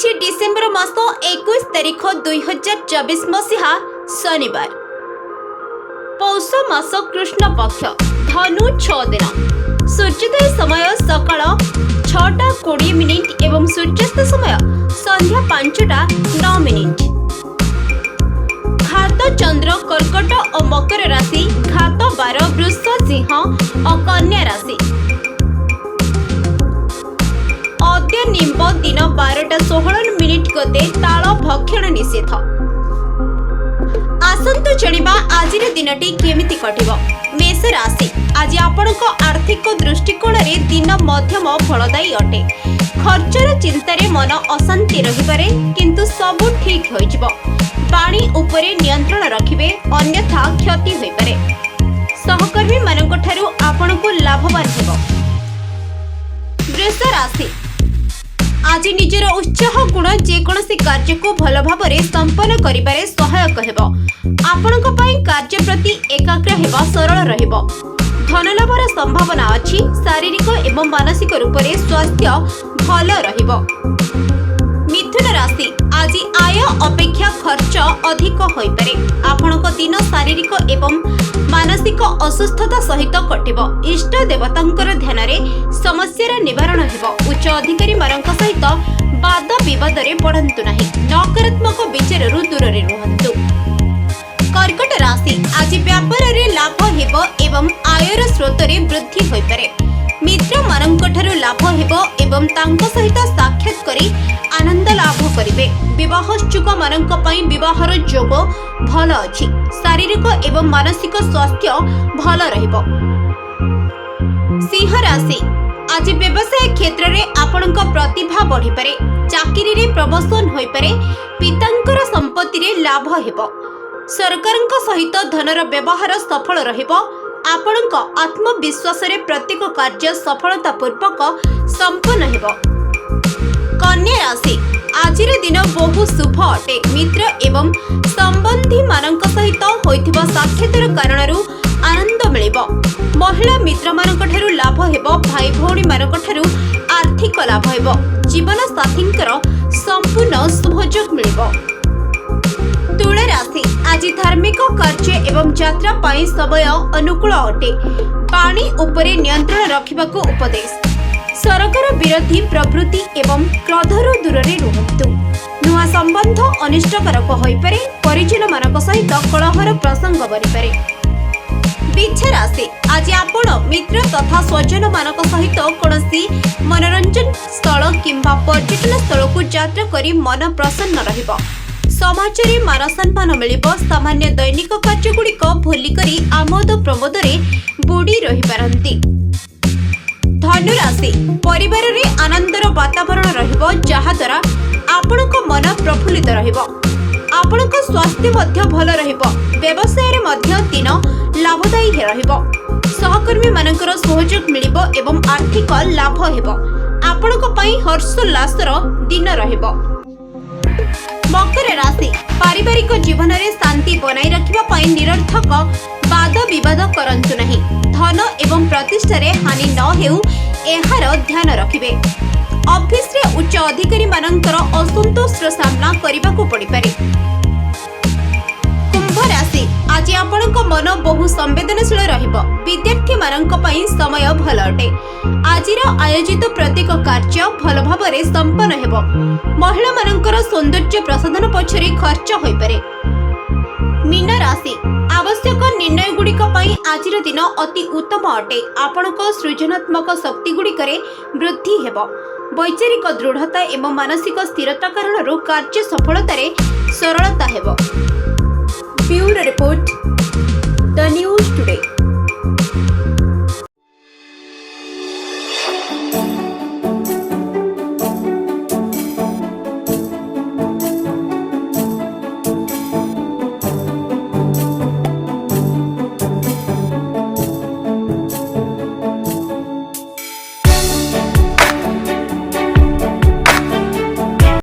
रही डिसेम्बर मास 21 तारिख 2024 मसीहा शनिवार पौष मास कृष्ण पक्ष धनु 6 दिन सूर्योदय समय सकाळ 6:20 एवं सूर्यास्त समय संध्या 5:09। घात चंद्र कर्कट और मकर राशि, घात 12 वृष सिंह और कन्या राशि। अद्य निम्ब दिन 12:16 गते ताल भक्षण निषेध। आसंतु जणिबा आज दिनटी केमिति कटिबो। मेष राशि आज आपणको आर्थिक दृष्टिकोण रे दिन मध्यम फलदायी अटे। खर्चर चिंतारे मन अशांति रहिपारे किंतु सबु ठीक होइजिबो। पानी उपरे नियंत्रण रखिबे अन्यथा क्षति होई पारे। सहकर्मी मानक ठारू आपणको लाभवान हेबो। वृष राशि आज निजर उत्साह गुण जेकोसी कार्य को भल भाव संपन्न करिबारे सहायक हेबो। आपणक पई कार्य प्रति एकाग्र हेबा सरल रहिबो। धन लाभर संभावना अछि। शारीरिक एवं मानसिक रूप से स्वास्थ्य भल रहिबो। मिथुन राशि आज आय अपेक्षा खर्च अधिक होई पारे। आपणक दिन शारीरिक एवं मानसिक असुस्थता सहित कटिबो। इष्ट देवतांकर ध्यान रे समस्यार निवारण हेबो। उच्च अधिकारी मानक सहित वाद विवाद रे पड़ंतु नाही। नकारात्मक विचाररू दूर रे रहंतु। कर्कट राशि आज व्यापार रे लाभ हेबो एवं आयर स्रोत रे वृद्धि होई पारे। मित्र मानक ठारू लाभ हेबो एवं तांको सहित साक्षात करी आनंद लाभ करिवे। विवाहोत्सुक मानक पई विवाहर जोग भल अछि। शारीरिक एवं मानसिक स्वास्थ्य भल रहिबो। सिंह राशि आज व्यवसाय क्षेत्र रे आपणक प्रतिभा बढ़ी पारे। चाकरी रे प्रमोशन होई पारे। पितांकर संपत्ति रे लाभ हेबो। सरकारक सहित धनर व्यवहार सफल रहिबो। आपणक आत्मविश्वास रे प्रत्येक कार्य सफलता पूर्वक संपन्न हेबो। कन्या राशि आज दिन बहु शुभ अटे। मित्र एवं संबंधी मानक सहित होइथिबा साक्षातर कारणरू आनंद मिलिबो। महिला मित्र मानक ठारू लाभ हेबो। भाई भौणी मानक ठारू आर्थिक लाभ हेबो। जीवन साथींकर संपूर्ण सहयोग मिलिबो। तुला राशि आज धार्मिक कार्य एवं यात्रा पाई समय अनुकूल अटे। पानी उपरे नियंत्रण रखिबाको उपदेश। सरकार विरोधी प्रवृत्ति एवं क्रोधरू दूर रे रहंतु। नुआ संबंध अनिष्टकारक होई पारे। परिजन मानक सहित कलहर प्रसंग बनि पारे। वृक्ष राशि आज आपण मित्र तथा स्वजन मानक सहित कोनसी मनोरंजन स्थल किंबा पर्यटन स्थल को यात्रा करी मन प्रसन्न रहिबो। समाज रे मान सम्मान मिलिबो। सामान्य दैनिक कार्य गुड़िक भूली करी आमोद प्रमोद रे बुड़ी रही पारंती। धनु राशि परिवार रे आनंदर वातावरण रहिबो। जहा द्वारा आपणक मन प्रफुल्लित रहिबो। आपणक स्वास्थ्य मध्य भल रहिबो। व्यवसाय रे मध्य दिन लाभदायी रहिबो। सहकर्मी मानकर सहयोग मिलिबो एवं आर्थिक लाभ हेबो। आपणक पई हर्षोल्लासर दिन रहिबो। मकर राशि पारिवारिक जीवन में शांति बनाई रखिबा पई निरर्थक वाद विवाद करंतु नहीं। धन एवं प्रतिष्ठा रे हानि न हेउ एहार ध्यान रखिबे। ऑफिस रे उच्च अधिकारी मानकर असंतोष रो सामना करिबा को पड़ी पारे। कुंभ राशि आज आपणक मन बहु संवेदनशील रहिबो। विद्यार्थी मानक पई समय भल अटे। आजिर आयोजित प्रत्येक कार्य भल भाव रे संपन्न हेबो। महिला मानकर सौंदर्य प्रसाधन पछरे खर्च होई पारे। मीन राशि आवश्यक निर्णय गुड़िक पई आजिर दिन अति उत्तम अटे। आपणक सृजनात्मक शक्ति गुड़िक रे वृद्धि हेबो। वैचारिक दृढ़ता एवं मानसिक स्थिरता कारणरू कार्य सफलता रे सरलता हेबो। Bureau report